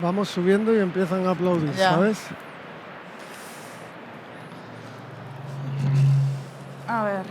Vamos subiendo y empiezan a aplaudir, Ya. ¿sabes? A ver.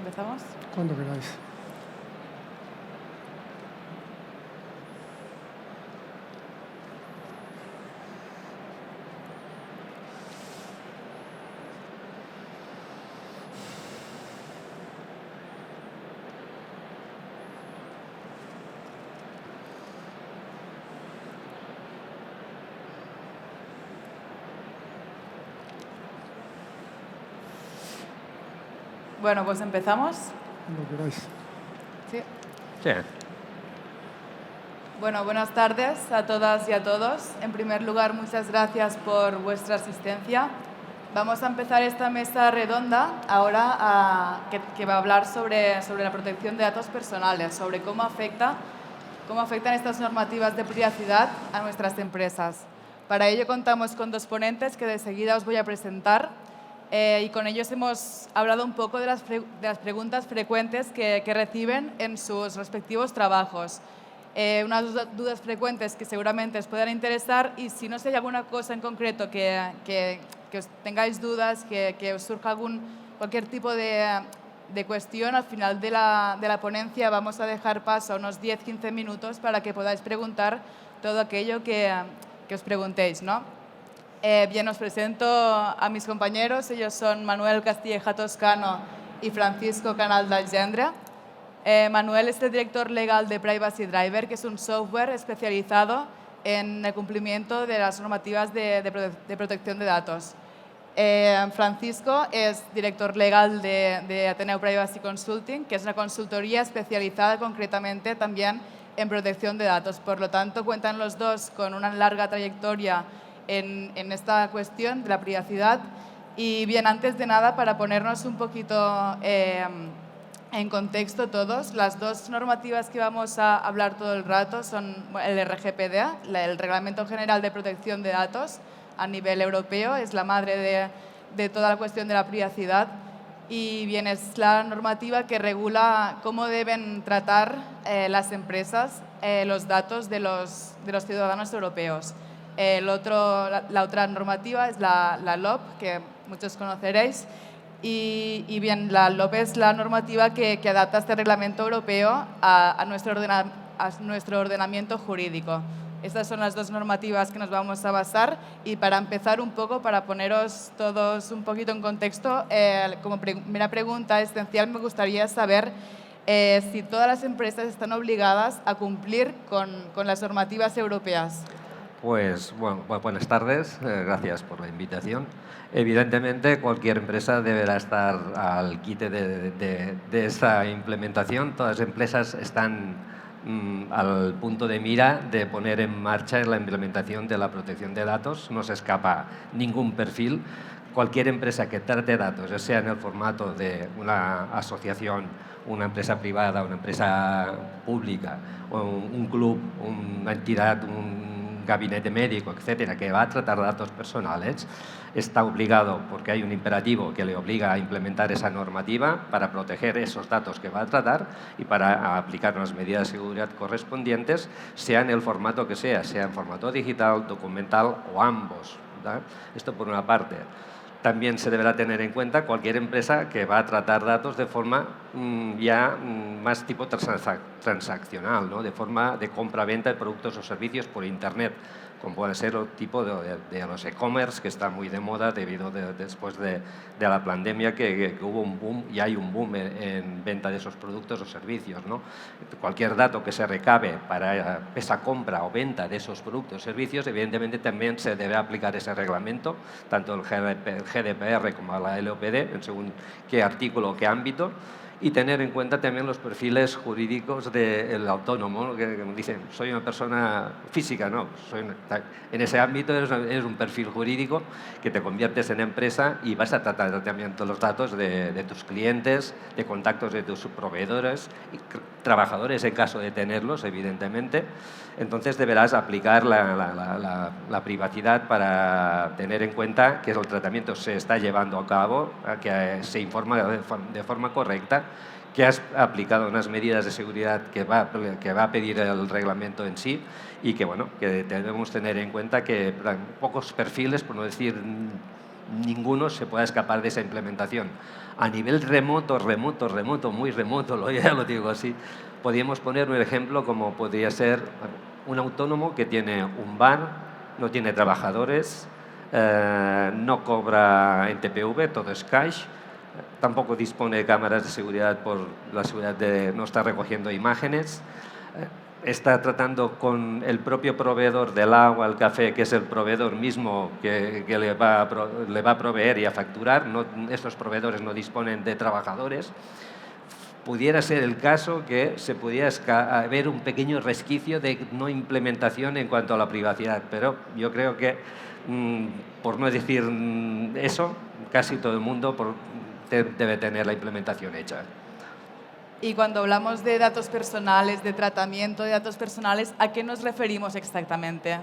¿Empezamos? Cuando queráis. Bueno, pues empezamos. Cuando queráis. Sí. Sí. Bueno, buenas tardes a todas y a todos. En primer lugar, muchas gracias por vuestra asistencia. Vamos a empezar esta mesa redonda ahora que va a hablar sobre la protección de datos personales, sobre cómo afectan estas normativas de privacidad a nuestras empresas. Para ello contamos con dos ponentes que de seguida os voy a presentar y con ellos hemos hablado un poco de las preguntas frecuentes que reciben en sus respectivos trabajos. Unas dudas frecuentes que seguramente os puedan interesar y si no sé, hay alguna cosa en concreto que os tengáis dudas, que os surja cualquier tipo de cuestión, al final de la ponencia vamos a dejar paso a unos 10-15 minutos para que podáis preguntar todo aquello que os preguntéis, ¿no? Bien, os presento a mis compañeros. Ellos son Manuel Castilleja Toscano y Francisco Canal d'Algendre. Manuel es el director legal de Privacy Driver, que es un software especializado en el cumplimiento de las normativas de protección de datos. Francisco es director legal de Ateneo Privacy Consulting, que es una consultoría especializada concretamente también en protección de datos. Por lo tanto, cuentan los dos con una larga trayectoria en esta cuestión de la privacidad. Y bien, antes de nada, para ponernos un poquito en contexto todos, las dos normativas que vamos a hablar todo el rato son el RGPD, el Reglamento General de Protección de Datos a nivel europeo, es la madre de toda la cuestión de la privacidad. Y bien, es la normativa que regula cómo deben tratar las empresas los datos de los ciudadanos europeos. La otra normativa es la LOP, que muchos conoceréis. Y bien, la LOP es la normativa que adapta este reglamento europeo a nuestro ordenamiento jurídico. Estas son las dos normativas que nos vamos a basar y para empezar un poco, para poneros todos un poquito en contexto, como primera pregunta esencial me gustaría saber si todas las empresas están obligadas a cumplir con las normativas europeas. Pues bueno, buenas tardes, gracias por la invitación. Evidentemente, cualquier empresa deberá estar al quite de esa implementación. Todas las empresas están al punto de mira de poner en marcha la implementación de la protección de datos. No se escapa ningún perfil. Cualquier empresa que trate datos, ya sea en el formato de una asociación, una empresa privada, una empresa pública, o un club, una entidad, un gabinete médico, etcétera, que va a tratar datos personales, está obligado, porque hay un imperativo que le obliga a implementar esa normativa para proteger esos datos que va a tratar y para aplicar unas medidas de seguridad correspondientes, sea en el formato que sea en formato digital, documental o ambos, ¿verdad? Esto por una parte. También se deberá tener en cuenta cualquier empresa que va a tratar datos de forma más tipo transaccional, ¿no? De forma de compra-venta de productos o servicios por Internet, como puede ser el tipo de los e-commerce, que está muy de moda debido después de la pandemia, que hubo un boom y hay un boom en venta de esos productos o servicios, ¿no? Cualquier dato que se recabe para esa compra o venta de esos productos o servicios, evidentemente también se debe aplicar ese reglamento, tanto el GDPR como la LOPD, en según qué artículo o qué ámbito. y tener en cuenta también los perfiles jurídicos del autónomo, ¿no? que dicen, soy una persona física, no, en ese ámbito eres un perfil jurídico que te conviertes en empresa y vas a tratar también todos los datos de tus clientes, de contactos de tus proveedores, y trabajadores en caso de tenerlos, evidentemente. Entonces deberás aplicar la privacidad para tener en cuenta que el tratamiento se está llevando a cabo, que se informa de forma correcta, que has aplicado unas medidas de seguridad que va a pedir el reglamento en sí y que, bueno, que debemos tener en cuenta que pocos perfiles, por no decir ninguno, se pueda escapar de esa implementación. A nivel remoto, muy remoto, ya lo digo así, podríamos poner un ejemplo como podría ser un autónomo que tiene un bar, no tiene trabajadores, no cobra en TPV, todo es cash, tampoco dispone de cámaras de seguridad por la seguridad de no estar recogiendo imágenes, está tratando con el propio proveedor del agua, el café, que es el proveedor mismo que le va a proveer y a facturar. Estos proveedores no disponen de trabajadores. Pudiera ser el caso que se pudiera haber un pequeño resquicio de no implementación en cuanto a la privacidad, pero yo creo que, por no decir eso, casi todo el mundo debe tener la implementación hecha. Y cuando hablamos de datos personales, de tratamiento de datos personales, ¿a qué nos referimos exactamente?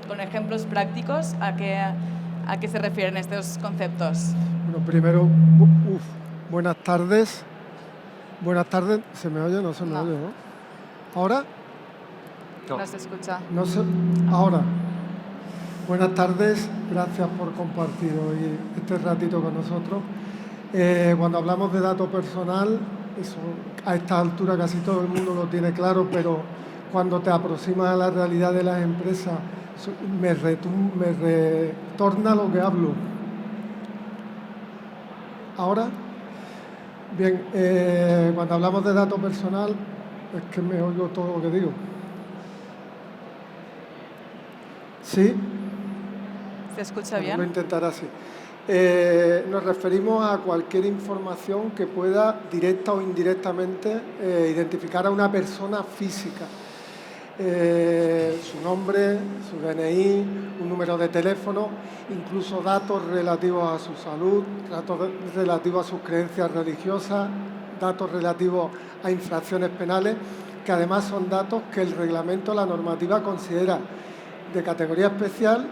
Con ejemplos prácticos, ¿a qué se refieren estos conceptos? Bueno, primero, buenas tardes. Buenas tardes, ¿se me oye? No se me oye, ¿no? ¿Ahora? No se escucha. No sé, ahora. Buenas tardes, gracias por compartir hoy este ratito con nosotros. Cuando hablamos de dato personal, eso a esta altura casi todo el mundo lo tiene claro, pero cuando te aproximas a la realidad de las empresas, me retorna lo que hablo. ¿Ahora? Bien, cuando hablamos de dato personal, es que me oigo todo lo que digo. ¿Sí? ¿Se escucha bien? Lo intentaré así. Nos referimos a cualquier información que pueda, directa o indirectamente, identificar a una persona física. Su nombre, su DNI, un número de teléfono, incluso datos relativos a su salud, datos relativos a sus creencias religiosas, datos relativos a infracciones penales, que además son datos que el reglamento, la normativa, considera de categoría especial,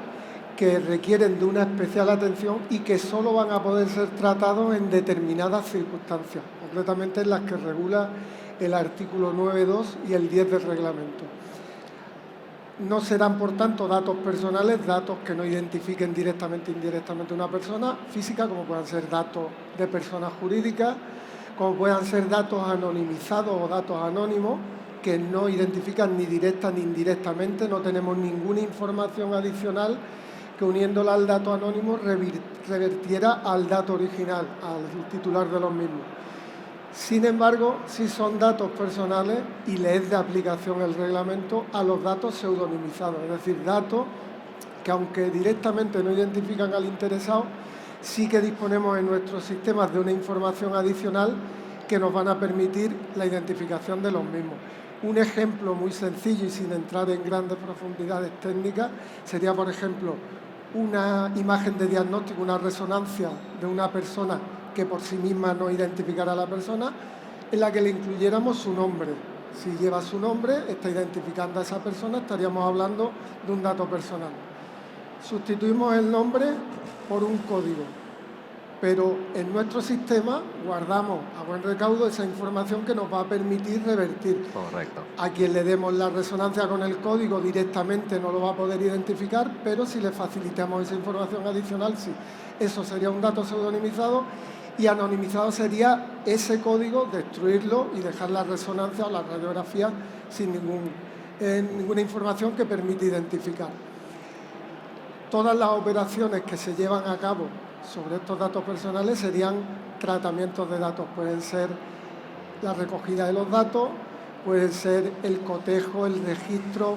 que requieren de una especial atención y que solo van a poder ser tratados en determinadas circunstancias, concretamente en las que regula el artículo 9.2 y el 10 del reglamento. No serán, por tanto, datos personales, datos que no identifiquen directamente o indirectamente una persona física, como puedan ser datos de personas jurídicas, como puedan ser datos anonimizados o datos anónimos, que no identifican ni directa ni indirectamente, no tenemos ninguna información adicional que uniéndola al dato anónimo revertiera al dato original, al titular de los mismos. Sin embargo, sí son datos personales y le es de aplicación el reglamento a los datos pseudonimizados, es decir, datos que aunque directamente no identifican al interesado, sí que disponemos en nuestros sistemas de una información adicional que nos van a permitir la identificación de los mismos. Un ejemplo muy sencillo y sin entrar en grandes profundidades técnicas sería, por ejemplo, una imagen de diagnóstico, una resonancia de una persona que por sí misma no identificara a la persona, en la que le incluyéramos su nombre. Si lleva su nombre, está identificando a esa persona, estaríamos hablando de un dato personal. Sustituimos el nombre por un código, pero en nuestro sistema guardamos a buen recaudo esa información que nos va a permitir revertir. Correcto. A quien le demos la resonancia con el código directamente no lo va a poder identificar, pero si le facilitamos esa información adicional, sí. Eso sería un dato pseudonimizado, y anonimizado sería ese código, destruirlo y dejar la resonancia o la radiografía sin ninguna información que permita identificar. Todas las operaciones que se llevan a cabo sobre estos datos personales serían tratamientos de datos. Pueden ser la recogida de los datos, pueden ser el cotejo, el registro,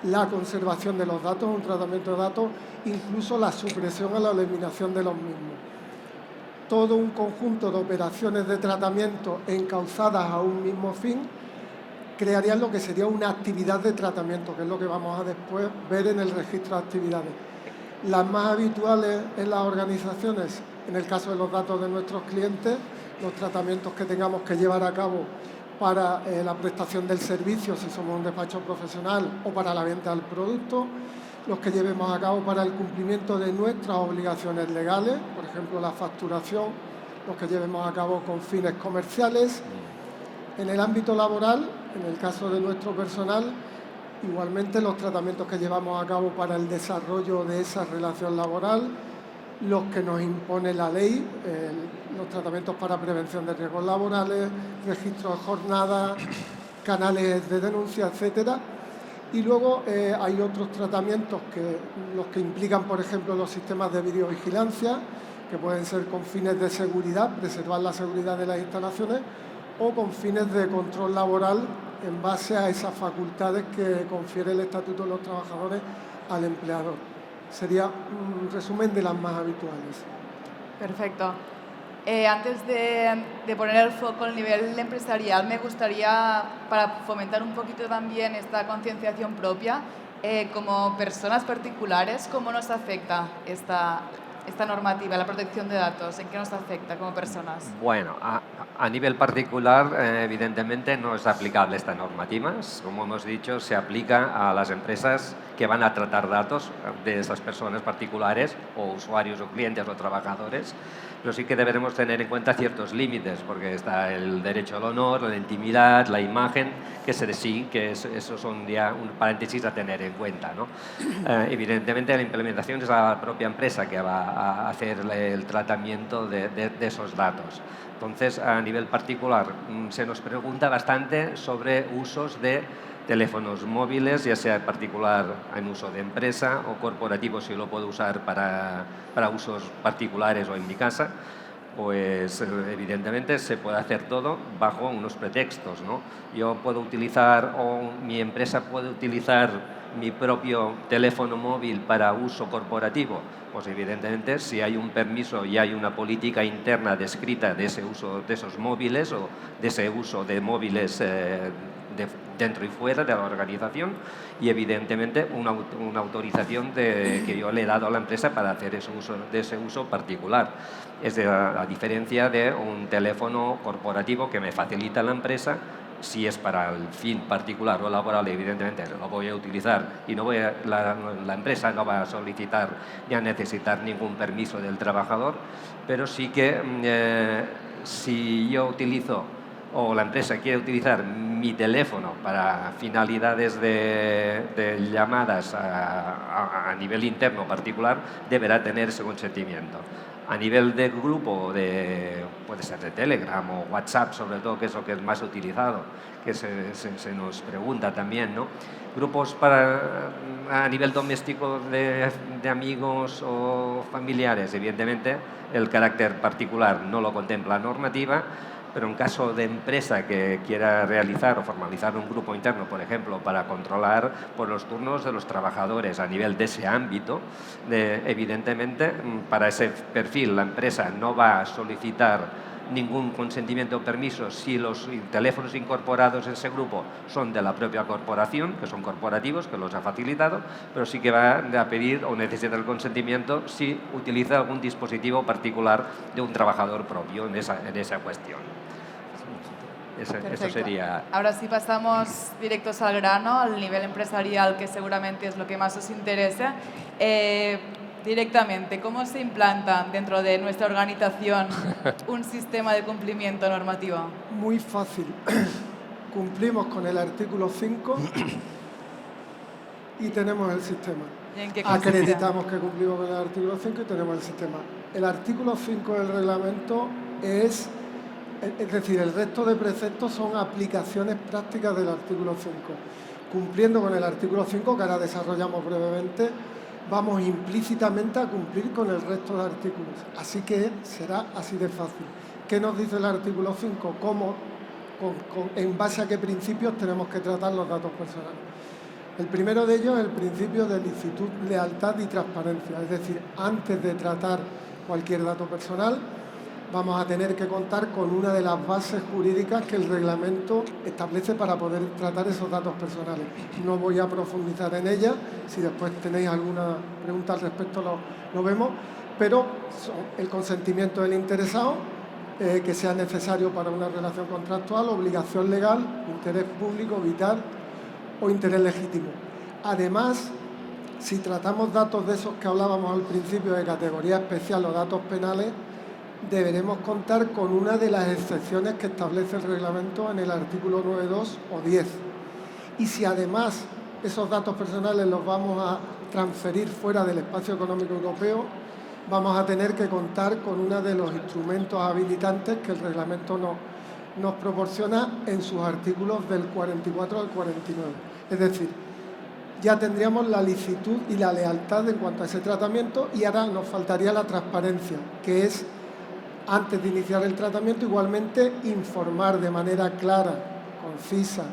la conservación de los datos, un tratamiento de datos, incluso la supresión o la eliminación de los mismos. todo un conjunto de operaciones de tratamiento encauzadas a un mismo fin, crearían lo que sería una actividad de tratamiento, que es lo que vamos a después ver en el registro de actividades. Las más habituales en las organizaciones, en el caso de los datos de nuestros clientes, los tratamientos que tengamos que llevar a cabo para la prestación del servicio, si somos un despacho profesional, o para la venta del producto, los que llevemos a cabo para el cumplimiento de nuestras obligaciones legales, por ejemplo, la facturación, los que llevemos a cabo con fines comerciales. En el ámbito laboral, en el caso de nuestro personal, igualmente los tratamientos que llevamos a cabo para el desarrollo de esa relación laboral, los que nos impone la ley, los tratamientos para prevención de riesgos laborales, registro de jornada, canales de denuncia, etcétera. Y luego hay otros tratamientos los que implican, por ejemplo, los sistemas de videovigilancia, que pueden ser con fines de seguridad, preservar la seguridad de las instalaciones, o con fines de control laboral en base a esas facultades que confiere el Estatuto de los Trabajadores al empleador. Sería un resumen de las más habituales. Perfecto. Antes de poner el foco al nivel empresarial, me gustaría, para fomentar un poquito también esta concienciación propia, como personas particulares, ¿cómo nos afecta esta normativa, la protección de datos? ¿En qué nos afecta como personas? Bueno, a nivel particular, evidentemente no es aplicable esta normativa. Como hemos dicho, se aplica a las empresas que van a tratar datos de esas personas particulares o usuarios o clientes o trabajadores, pero sí que deberemos tener en cuenta ciertos límites, porque está el derecho al honor, la intimidad, la imagen, que esos son ya un paréntesis a tener en cuenta, ¿no? Evidentemente la implementación es la propia empresa que va a hacer el tratamiento de esos datos. Entonces, a nivel particular, se nos pregunta bastante sobre usos de teléfonos móviles, ya sea particular en uso de empresa o corporativo, si lo puedo usar para usos particulares o en mi casa. Pues evidentemente se puede hacer todo bajo unos pretextos, ¿no? Yo puedo utilizar, o mi empresa puede utilizar mi propio teléfono móvil para uso corporativo. Pues evidentemente si hay un permiso y hay una política interna descrita de ese uso de esos móviles o de ese uso de móviles dentro y fuera de la organización, y evidentemente una autorización que yo le he dado a la empresa para hacer ese uso particular. Es a diferencia de un teléfono corporativo que me facilita la empresa. Si es para el fin particular o laboral, evidentemente lo voy a utilizar y la empresa no va a solicitar ni a necesitar ningún permiso del trabajador, pero sí que si yo utilizo o la empresa quiere utilizar mi teléfono para finalidades de llamadas a nivel interno particular, deberá tener ese consentimiento. A nivel de grupo, puede ser de Telegram o WhatsApp, sobre todo, que es lo que es más utilizado, que se nos pregunta también, ¿no? Grupos a nivel doméstico de amigos o familiares, evidentemente, el carácter particular no lo contempla la normativa, pero en caso de empresa que quiera realizar o formalizar un grupo interno, por ejemplo, para controlar por los turnos de los trabajadores a nivel de ese ámbito, evidentemente, para ese perfil la empresa no va a solicitar ningún consentimiento o permiso si los teléfonos incorporados en ese grupo son de la propia corporación, que son corporativos, que los ha facilitado, pero sí que va a pedir o necesita el consentimiento si utiliza algún dispositivo particular de un trabajador propio en esa cuestión. Eso sería. Ahora sí pasamos directos al grano, al nivel empresarial, que seguramente es lo que más os interesa. Directamente, ¿cómo se implanta dentro de nuestra organización un sistema de cumplimiento normativo? Muy fácil. Cumplimos con el artículo 5 y tenemos el sistema. ¿Y en qué consiste? Acreditamos que cumplimos con el artículo 5 y tenemos el sistema. El artículo 5 del reglamento es decir, el resto de preceptos son aplicaciones prácticas del artículo 5. Cumpliendo con el artículo 5, que ahora desarrollamos brevemente, vamos implícitamente a cumplir con el resto de artículos. Así que será así de fácil. ¿Qué nos dice el artículo 5? ¿Cómo, en base a qué principios tenemos que tratar los datos personales? El primero de ellos es el principio de licitud, lealtad y transparencia. Es decir, antes de tratar cualquier dato personal, vamos a tener que contar con una de las bases jurídicas que el reglamento establece para poder tratar esos datos personales. No voy a profundizar en ella, si después tenéis alguna pregunta al respecto lo vemos, pero el consentimiento del interesado, que sea necesario para una relación contractual, obligación legal, interés público, vital o interés legítimo. Además, si tratamos datos de esos que hablábamos al principio de categoría especial o datos penales, deberemos contar con una de las excepciones que establece el reglamento en el artículo 9.2 o 10. Y si además esos datos personales los vamos a transferir fuera del espacio económico europeo, vamos a tener que contar con uno de los instrumentos habilitantes que el reglamento nos proporciona en sus artículos del 44 al 49. Es decir, ya tendríamos la licitud y la lealtad en cuanto a ese tratamiento, y ahora nos faltaría la transparencia, que es, antes de iniciar el tratamiento, igualmente informar de manera clara, concisa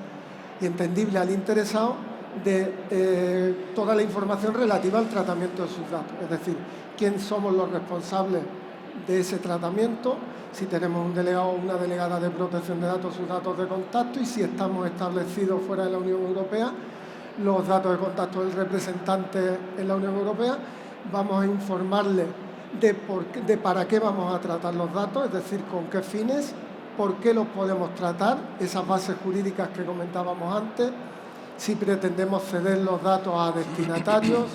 y entendible al interesado de toda la información relativa al tratamiento de sus datos. Es decir, quién somos los responsables de ese tratamiento, si tenemos un delegado o una delegada de protección de datos, sus datos de contacto, y si estamos establecidos fuera de la Unión Europea, los datos de contacto del representante en la Unión Europea. Vamos a informarle de para qué vamos a tratar los datos, es decir, con qué fines, por qué los podemos tratar, esas bases jurídicas que comentábamos antes, si pretendemos ceder los datos a destinatarios,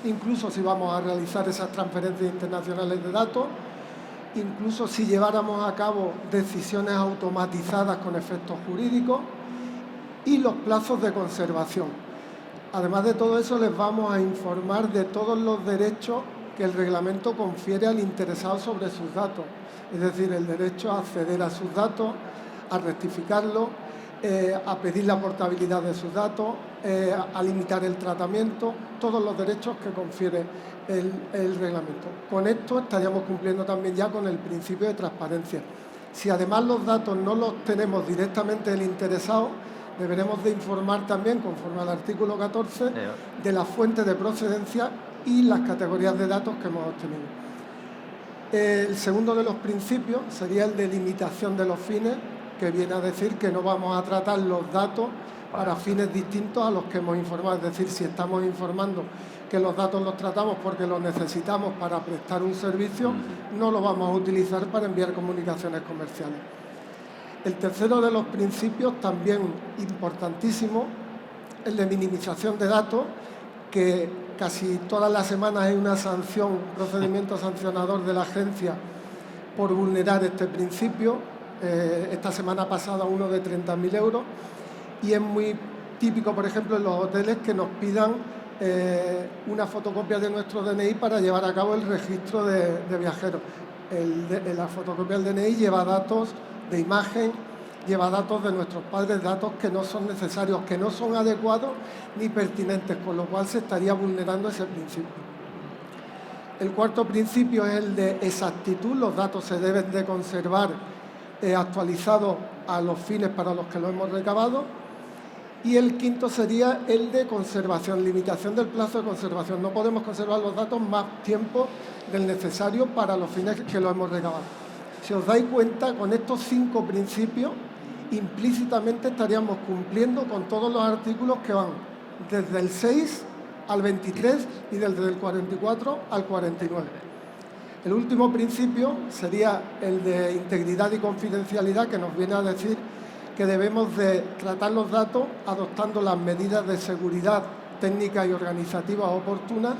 incluso si vamos a realizar esas transferencias internacionales de datos, incluso si lleváramos a cabo decisiones automatizadas con efectos jurídicos, y los plazos de conservación. Además de todo eso, les vamos a informar de todos los derechos que el reglamento confiere al interesado sobre sus datos, es decir, el derecho a acceder a sus datos, a rectificarlos, a pedir la portabilidad de sus datos, a limitar el tratamiento, todos los derechos que confiere el reglamento. Con esto estaríamos cumpliendo también ya con el principio de transparencia. Si además los datos no los tenemos directamente del interesado, deberemos de informar también, conforme al artículo 14, de las fuentes de procedencia y las categorías de datos que hemos obtenido. El segundo de los principios sería el de limitación de los fines, que viene a decir que no vamos a tratar los datos para fines distintos a los que hemos informado. Es decir, si estamos informando que los datos los tratamos porque los necesitamos para prestar un servicio, no los vamos a utilizar para enviar comunicaciones comerciales. El tercero de los principios, también importantísimo, el de minimización de datos, que casi todas las semanas hay una sanción, un procedimiento sancionador de la agencia por vulnerar este principio. Esta semana pasada uno de 30.000 euros, y es muy típico, por ejemplo, en los hoteles que nos pidan una fotocopia de nuestro DNI para llevar a cabo el registro de viajeros. La fotocopia del DNI lleva datos de imagen, lleva datos de nuestros padres, datos que no son necesarios, que no son adecuados ni pertinentes, con lo cual se estaría vulnerando ese principio. El cuarto principio es el de exactitud. Los datos se deben de conservar actualizados a los fines para los que lo hemos recabado. Y el quinto sería el de conservación, limitación del plazo de conservación. No podemos conservar los datos más tiempo del necesario para los fines que lo hemos recabado. Si os dais cuenta, con estos 5 principios, implícitamente estaríamos cumpliendo con todos los artículos que van desde el 6 al 23 y desde el 44 al 49. El último principio sería el de integridad y confidencialidad, que nos viene a decir que debemos de tratar los datos adoptando las medidas de seguridad técnicas y organizativas oportunas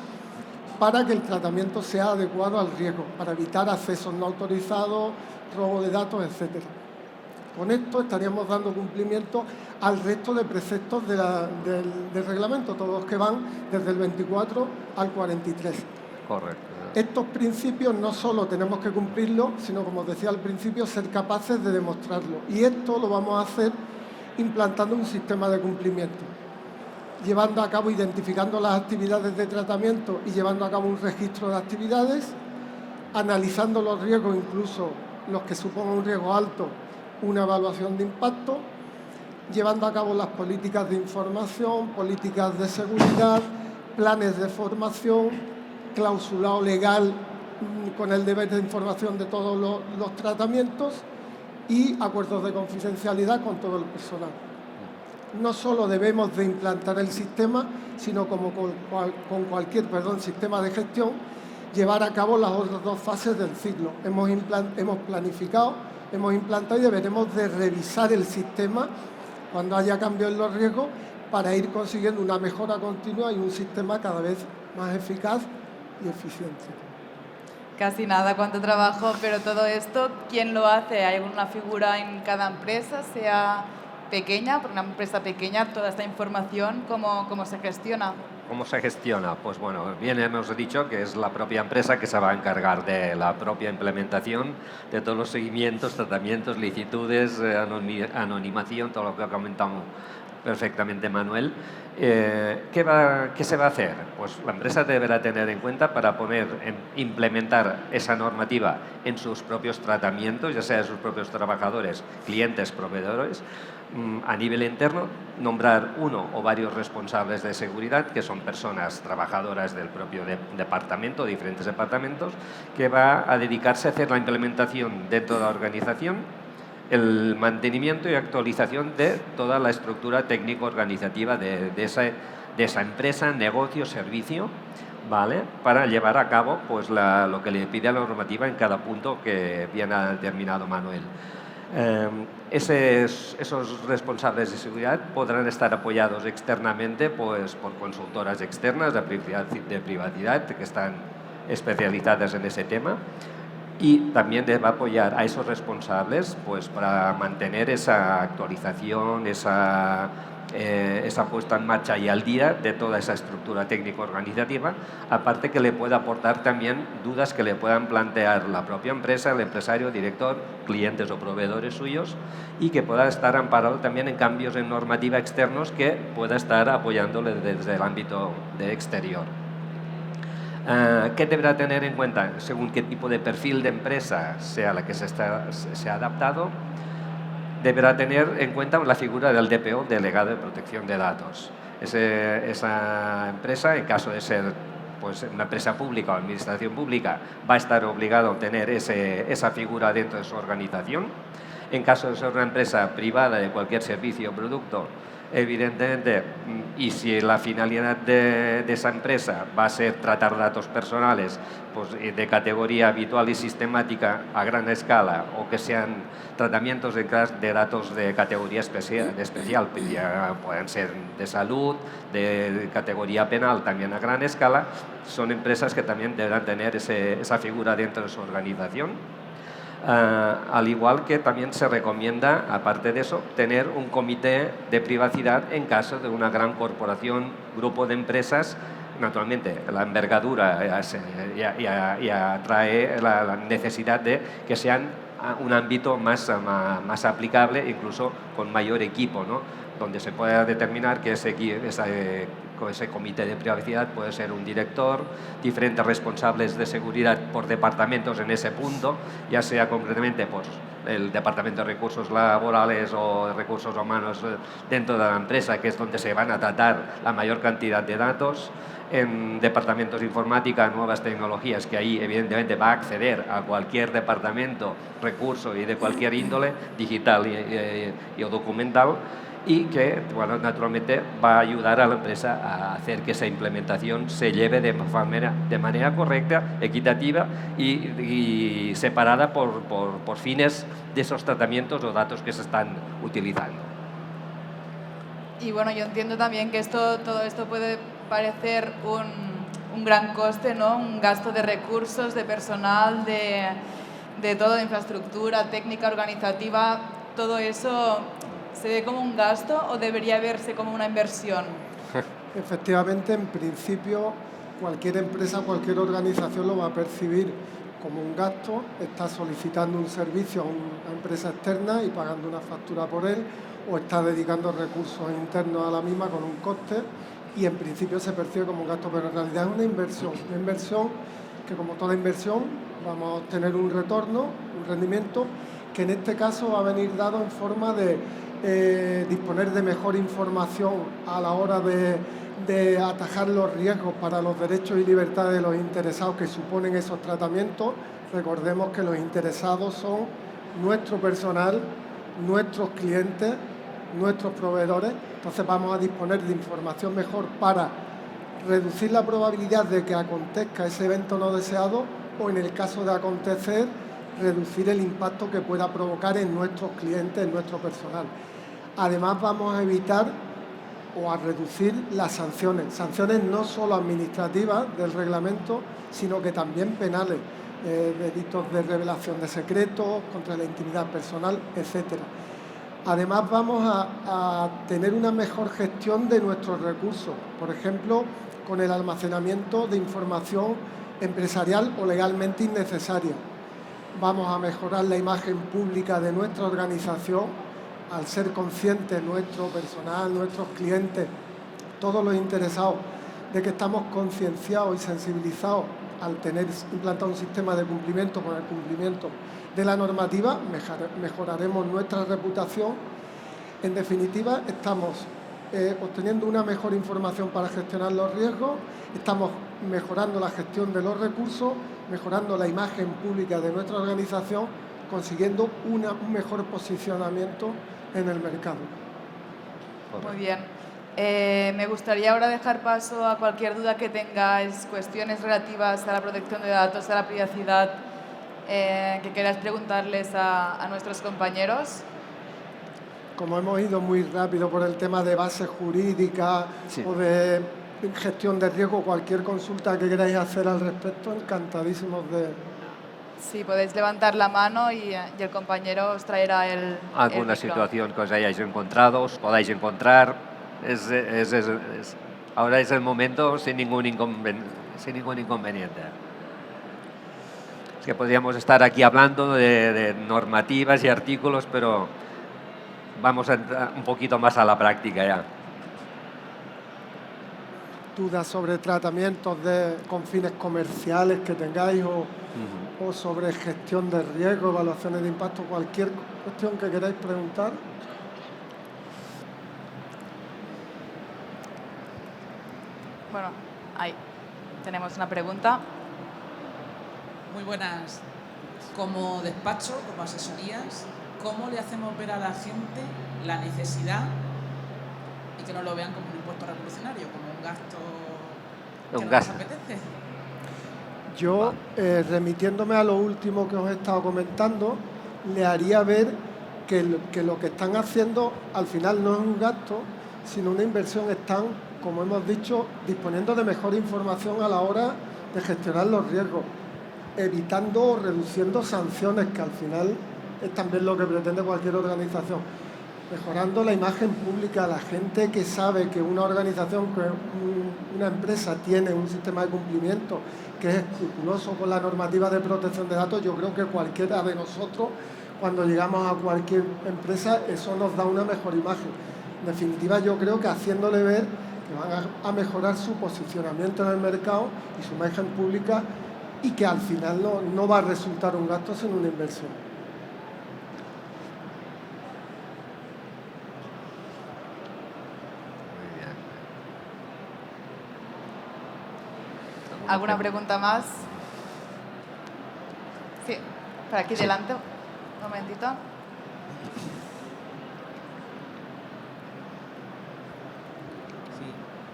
para que el tratamiento sea adecuado al riesgo, para evitar accesos no autorizados, robo de datos, etc. Con esto estaríamos dando cumplimiento al resto de preceptos del reglamento, todos los que van desde el 24 al 43. Correcto. Estos principios no solo tenemos que cumplirlos, sino, como os decía al principio, ser capaces de demostrarlo. Y esto lo vamos a hacer implantando un sistema de cumplimiento, llevando a cabo, identificando las actividades de tratamiento y llevando a cabo un registro de actividades, analizando los riesgos, incluso los que supongan un riesgo alto, una evaluación de impacto, llevando a cabo las políticas de información, políticas de seguridad, planes de formación, clausulado legal con el deber de información de todos los tratamientos y acuerdos de confidencialidad con todo el personal. No solo debemos de implantar el sistema, sino como con cualquier sistema de gestión, llevar a cabo las otras dos fases del ciclo. Hemos planificado, hemos implantado y deberemos de revisar el sistema cuando haya cambios en los riesgos para ir consiguiendo una mejora continua y un sistema cada vez más eficaz y eficiente. Casi nada, cuánto trabajo, pero todo esto, ¿quién lo hace? ¿Hay alguna figura en cada empresa, sea pequeña, por una empresa pequeña, toda esta información, cómo se gestiona? ¿Cómo se gestiona? Pues bueno, bien hemos dicho que es la propia empresa que se va a encargar de la propia implementación, de todos los seguimientos, tratamientos, licitudes, anonimación, todo lo que ha comentado perfectamente Manuel. ¿Qué se va a hacer? Pues la empresa deberá tener en cuenta para implementar esa normativa en sus propios tratamientos, ya sea de sus propios trabajadores, clientes, proveedores, a nivel interno, nombrar uno o varios responsables de seguridad, que son personas trabajadoras del propio departamento, diferentes departamentos, que va a dedicarse a hacer la implementación dentro de la organización, el mantenimiento y actualización de toda la estructura técnico-organizativa de esa empresa, negocio, servicio, ¿vale? Para llevar a cabo pues, lo que le pide a la normativa en cada punto que bien ha determinado Manuel. Esos responsables de seguridad podrán estar apoyados externamente pues, por consultoras externas de privacidad que están especializadas en ese tema. Y también va a apoyar a esos responsables pues, para mantener esa actualización, esa puesta en marcha y al día de toda esa estructura técnico-organizativa, aparte que le pueda aportar también dudas que le puedan plantear la propia empresa, el empresario, director, clientes o proveedores suyos, y que pueda estar amparado también en cambios en normativa externos que pueda estar apoyándole desde el ámbito de exterior. ¿Qué deberá tener en cuenta? Según qué tipo de perfil de empresa sea la que se ha adaptado, deberá tener en cuenta la figura del DPO, delegado de protección de datos. Esa empresa, en caso de ser pues, una empresa pública o administración pública, va a estar obligado a tener esa figura dentro de su organización. En caso de ser una empresa privada de cualquier servicio o producto, evidentemente, y si la finalidad de esa empresa va a ser tratar datos personales pues, de categoría habitual y sistemática a gran escala, o que sean tratamientos de datos de categoría especial, ya pueden ser de salud, de categoría penal también a gran escala, son empresas que también deberán tener esa figura dentro de su organización. Al igual que también se recomienda, aparte de eso, tener un comité de privacidad en caso de una gran corporación, grupo de empresas. Naturalmente, la envergadura ya trae la necesidad de que sean un ámbito más aplicable, incluso con mayor equipo, ¿no? Donde se pueda determinar que ese comité de privacidad puede ser un director, diferentes responsables de seguridad por departamentos en ese punto, ya sea concretamente pues, el departamento de recursos laborales o de recursos humanos dentro de la empresa, que es donde se van a tratar la mayor cantidad de datos, en departamentos de informática, nuevas tecnologías, que ahí evidentemente va a acceder a cualquier departamento, recurso y de cualquier índole, digital y documental, y que, bueno, naturalmente va a ayudar a la empresa a hacer que esa implementación se lleve de manera correcta, equitativa y separada por fines de esos tratamientos o datos que se están utilizando. Y bueno, yo entiendo también que todo esto puede parecer un gran coste, ¿no? Un gasto de recursos, de personal, de todo, de infraestructura, técnica, organizativa. ¿Todo eso se ve como un gasto o debería verse como una inversión? Efectivamente, en principio, cualquier empresa, cualquier organización lo va a percibir como un gasto. Está solicitando un servicio a una empresa externa y pagando una factura por él, o está dedicando recursos internos a la misma con un coste, y en principio se percibe como un gasto, pero en realidad es una inversión que, como toda inversión, vamos a obtener un retorno, un rendimiento, que en este caso va a venir dado en forma de disponer de mejor información a la hora de de atajar los riesgos para los derechos y libertades de los interesados que suponen esos tratamientos. Recordemos que los interesados son nuestro personal, nuestros clientes, nuestros proveedores. Entonces vamos a disponer de información mejor para reducir la probabilidad de que acontezca ese evento no deseado o, en el caso de acontecer, reducir el impacto que pueda provocar en nuestros clientes, en nuestro personal. Además, vamos a evitar o a reducir las sanciones no solo administrativas del reglamento, sino que también penales, delitos de revelación de secretos, contra la intimidad personal, etcétera. Además, vamos a tener una mejor gestión de nuestros recursos, por ejemplo, con el almacenamiento de información empresarial o legalmente innecesaria. Vamos a mejorar la imagen pública de nuestra organización al ser conscientes, nuestro personal, nuestros clientes, todos los interesados, de que estamos concienciados y sensibilizados al tener implantado un sistema de cumplimiento con el cumplimiento de la normativa, mejoraremos nuestra reputación. En definitiva, estamos obteniendo una mejor información para gestionar los riesgos, estamos mejorando la gestión de los recursos, mejorando la imagen pública de nuestra organización, consiguiendo un mejor posicionamiento en el mercado. Muy bien. Me gustaría ahora dejar paso a cualquier duda que tengáis, cuestiones relativas a la protección de datos, a la privacidad, que queráis preguntarles a nuestros compañeros. Como hemos ido muy rápido por el tema de base jurídica o de gestión de riesgo, cualquier consulta que queráis hacer al respecto, encantadísimos de... Sí, podéis levantar la mano y el compañero os traerá el alguna micro. situación que os hayáis encontrado, os podáis encontrar. Ahora es el momento sin ningún inconveniente. Es que podríamos estar aquí hablando de normativas y artículos, pero vamos a entrar un poquito más a la práctica ya. Dudas sobre tratamientos con fines comerciales que tengáis o sobre gestión de riesgo, evaluaciones de impacto, cualquier cuestión que queráis preguntar. Bueno, ahí tenemos una pregunta. Muy buenas. Como despacho, como asesorías, ¿cómo le hacemos ver a la gente la necesidad y que no lo vean como un impuesto revolucionario, como un gasto que no les apetece? Yo, remitiéndome a lo último que os he estado comentando, le haría ver que lo que están haciendo al final no es un gasto, sino una inversión. Están, como hemos dicho, disponiendo de mejor información a la hora de gestionar los riesgos, evitando o reduciendo sanciones, que al final es también lo que pretende cualquier organización, mejorando la imagen pública. La gente que sabe que una organización, que una empresa tiene un sistema de cumplimiento que es escrupuloso con la normativa de protección de datos, yo creo que cualquiera de nosotros, cuando llegamos a cualquier empresa, eso nos da una mejor imagen. En definitiva, yo creo que haciéndole ver que van a mejorar su posicionamiento en el mercado y su imagen pública, y que al final no va a resultar un gasto, sino una inversión. ¿Alguna pregunta más? Sí, por aquí delante. Un momentito.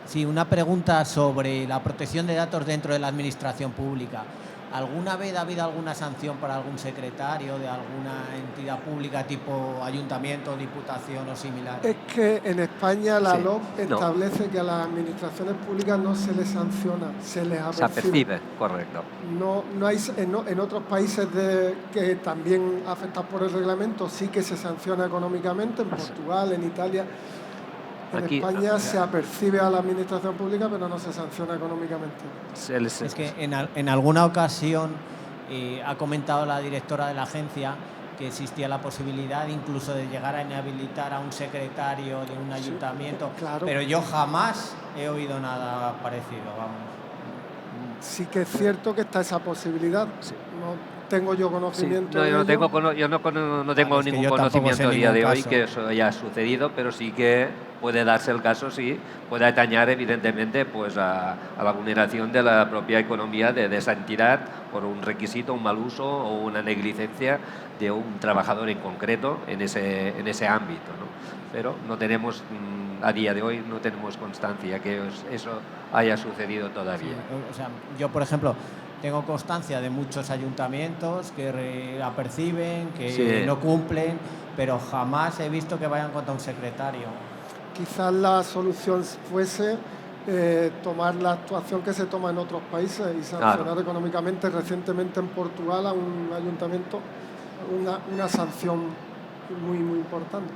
Sí, una pregunta sobre la protección de datos dentro de la administración pública. ¿Alguna vez ha habido alguna sanción para algún secretario de alguna entidad pública tipo ayuntamiento, diputación o similar? Es que en España la LOC establece que a las administraciones públicas no se les sanciona, se les apercibe. Se apercibe, correcto. No hay, en otros países que también afectados por el reglamento sí que se sanciona económicamente, en Portugal, en Italia. En España se apercibe a la administración pública, pero no se sanciona económicamente. Es que en alguna ocasión ha comentado la directora de la agencia que existía la posibilidad incluso de llegar a inhabilitar a un secretario de un ayuntamiento, claro. Pero yo jamás he oído nada parecido, vamos. Sí que es cierto que está esa posibilidad. Sí. No tengo yo conocimiento de ello. No tengo ningún conocimiento a día de hoy que eso haya sucedido, pero sí que puede darse el caso, sí, puede atañar evidentemente pues a la vulneración de la propia economía de esa entidad por un requisito, un mal uso o una negligencia de un trabajador en concreto en ese ámbito, ¿no? Pero no tenemos, a día de hoy, no tenemos constancia que eso haya sucedido todavía. Sí, o sea, yo, por ejemplo, tengo constancia de muchos ayuntamientos que aperciben, que Sí. no cumplen, pero jamás he visto que vayan contra un secretario. Quizás la solución fuese tomar la actuación que se toma en otros países y sancionar económicamente. Recientemente en Portugal a un ayuntamiento una sanción muy, muy importante.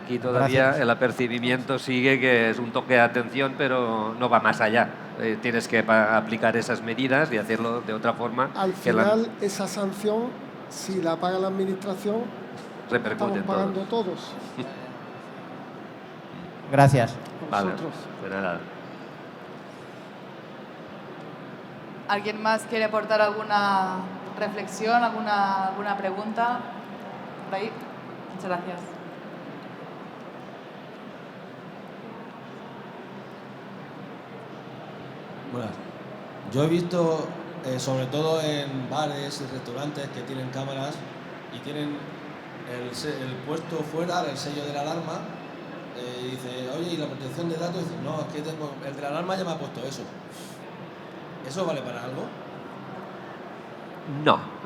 Aquí todavía Gracias. el apercibimiento sigue que es un toque de atención, pero no va más allá. Tienes que aplicar esas medidas y hacerlo de otra forma. Al final, esa sanción, si la paga la administración, repercute estamos pagando todos. Gracias. Vale, Nosotros. de nada. ¿Alguien más quiere aportar alguna reflexión, alguna pregunta? Por ahí. Muchas gracias. Buenas. Yo he visto, sobre todo en bares y restaurantes que tienen cámaras y tienen el puesto fuera, el sello de la alarma, y dice, oye, ¿y la protección de datos? Y dice, no, es que el de la alarma ya me ha puesto eso. ¿Eso vale para algo?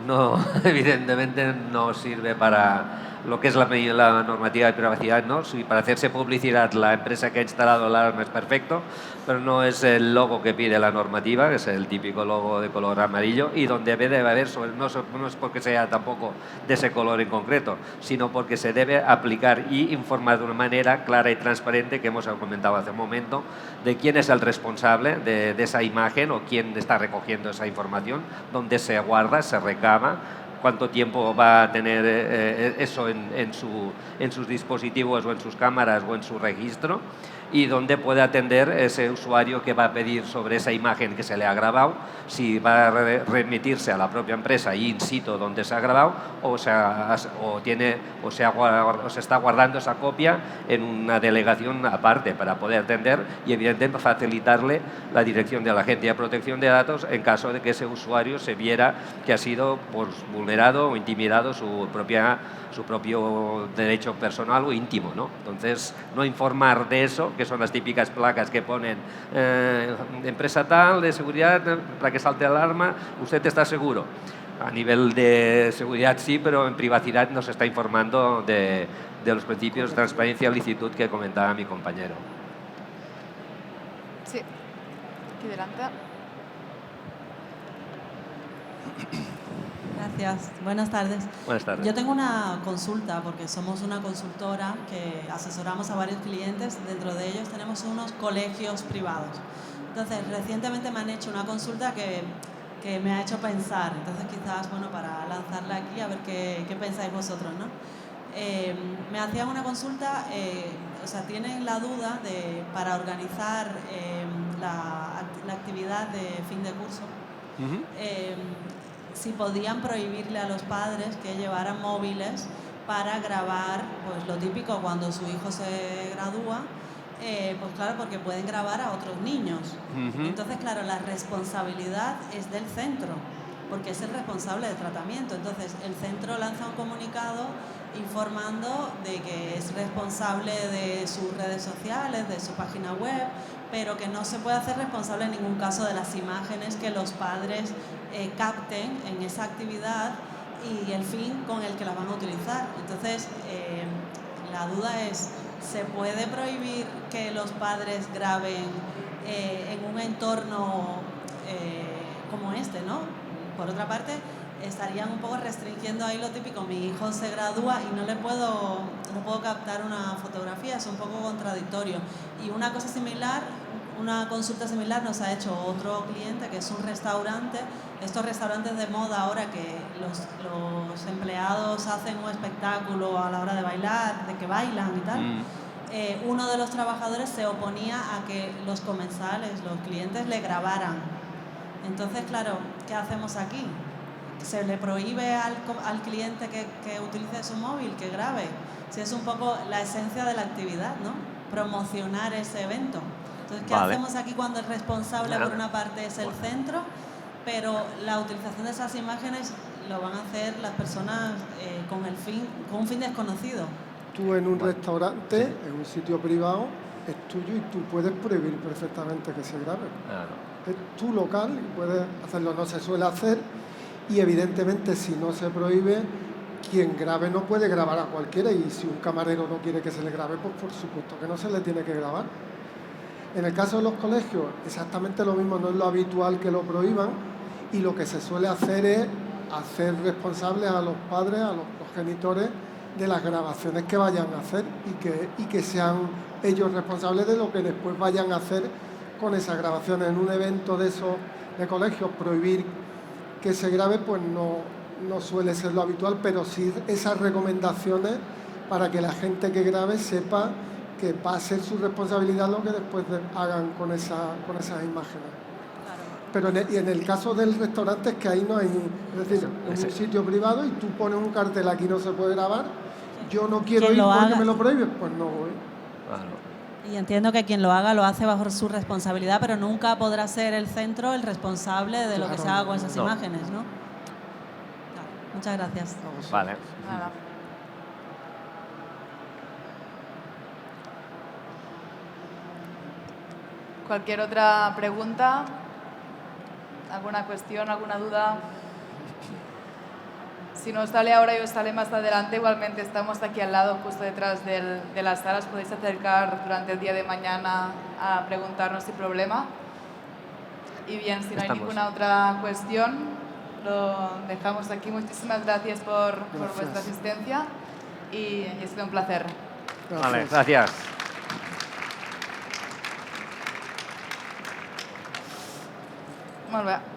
No, evidentemente no sirve para lo que es la normativa de privacidad, ¿no? Si para hacerse publicidad la empresa que ha instalado la alarma es perfecto, pero no es el logo que pide la normativa, que es el típico logo de color amarillo, y donde debe haber, no es porque sea tampoco de ese color en concreto, sino porque se debe aplicar y informar de una manera clara y transparente, que hemos comentado hace un momento, de quién es el responsable de esa imagen o quién está recogiendo esa información, dónde se guarda, se recaba, cuánto tiempo va a tener eso en sus dispositivos o en sus cámaras o en su registro, y dónde puede atender ese usuario que va a pedir sobre esa imagen que se le ha grabado, si va a remitirse a la propia empresa in situ donde se ha grabado o se está guardando esa copia en una delegación aparte para poder atender y evidentemente facilitarle la dirección de la Agencia de Protección de Datos en caso de que ese usuario se viera que ha sido pues, vulnerado o intimidado su propio derecho personal o íntimo, ¿no? Entonces, no informar de eso, que son las típicas placas que ponen empresa tal de seguridad, para que salte alarma, usted está seguro. A nivel de seguridad sí, pero en privacidad nos está informando de los principios de transparencia y licitud que comentaba mi compañero. Sí, aquí delante. Gracias. Buenas tardes. Buenas tardes. Yo tengo una consulta porque somos una consultora que asesoramos a varios clientes. Dentro de ellos tenemos unos colegios privados. Entonces, recientemente me han hecho una consulta que me ha hecho pensar. Entonces, quizás, bueno, para lanzarla aquí a ver qué pensáis vosotros, ¿no? Me hacían una consulta, o sea, tienen la duda para organizar la actividad de fin de curso. Si podían prohibirle a los padres que llevaran móviles para grabar, pues lo típico cuando su hijo se gradúa, pues claro, porque pueden grabar a otros niños. Entonces, claro, la responsabilidad es del centro, porque es el responsable del tratamiento. Entonces, el centro lanza un comunicado informando de que es responsable de sus redes sociales, de su página web, pero que no se puede hacer responsable en ningún caso de las imágenes que los padres capten en esa actividad y el fin con el que la van a utilizar. Entonces, la duda es, ¿se puede prohibir que los padres graben en un entorno como este, ¿no? Por otra parte, estarían un poco restringiendo ahí lo típico, mi hijo se gradúa y no puedo captar una fotografía, es un poco contradictorio. Y una cosa similar, una consulta similar nos ha hecho otro cliente que es un restaurante, estos restaurantes de moda ahora que los empleados hacen un espectáculo a la hora de bailar, de que bailan y tal. Uno de los trabajadores se oponía a que los comensales, los clientes le grabaran. Entonces, claro, ¿qué hacemos aquí? ¿Se le prohíbe al cliente que utilice su móvil, que grabe? Si es un poco la esencia de la actividad, ¿no? promocionar ese evento. Entonces, ¿qué Vale. hacemos aquí cuando el responsable por una parte es el centro, pero la utilización de esas imágenes lo van a hacer las personas con un fin desconocido? Tú en un restaurante, en un sitio privado, es tuyo y tú puedes prohibir perfectamente que se grabe. Claro. Es tu local y puedes hacerlo. No se suele hacer y evidentemente si no se prohíbe, quien grabe no puede grabar a cualquiera, y si un camarero no quiere que se le grabe, pues por supuesto que no se le tiene que grabar. En el caso de los colegios, exactamente lo mismo, no es lo habitual que lo prohíban, y lo que se suele hacer es hacer responsables a los padres, a los progenitores, de las grabaciones que vayan a hacer y que sean ellos responsables de lo que después vayan a hacer con esas grabaciones. En un evento de esos de colegios, prohibir que se grabe, pues no suele ser lo habitual, pero sí esas recomendaciones para que la gente que grabe sepa que va a ser su responsabilidad lo que después hagan con esas imágenes. Pero en el caso del restaurante es que ahí no hay, es decir, en un sitio privado y tú pones un cartel, aquí no se puede grabar, yo no quiero ir porque me lo prohíbes, pues no voy. Claro. Y entiendo que quien lo haga lo hace bajo su responsabilidad, pero nunca podrá ser el centro el responsable de lo que se haga con esas imágenes, ¿no? Claro. Muchas gracias. Vale. Nada. ¿Cualquier otra pregunta? ¿Alguna cuestión, alguna duda? Si no os sale ahora y os sale más adelante, igualmente estamos aquí al lado, justo detrás de las salas. Podéis acercar durante el día de mañana a preguntarnos sin problema. Y bien, si no hay ninguna otra cuestión, lo dejamos aquí. Muchísimas gracias por vuestra asistencia y ha sido un placer. Vale, gracias. Molt bé.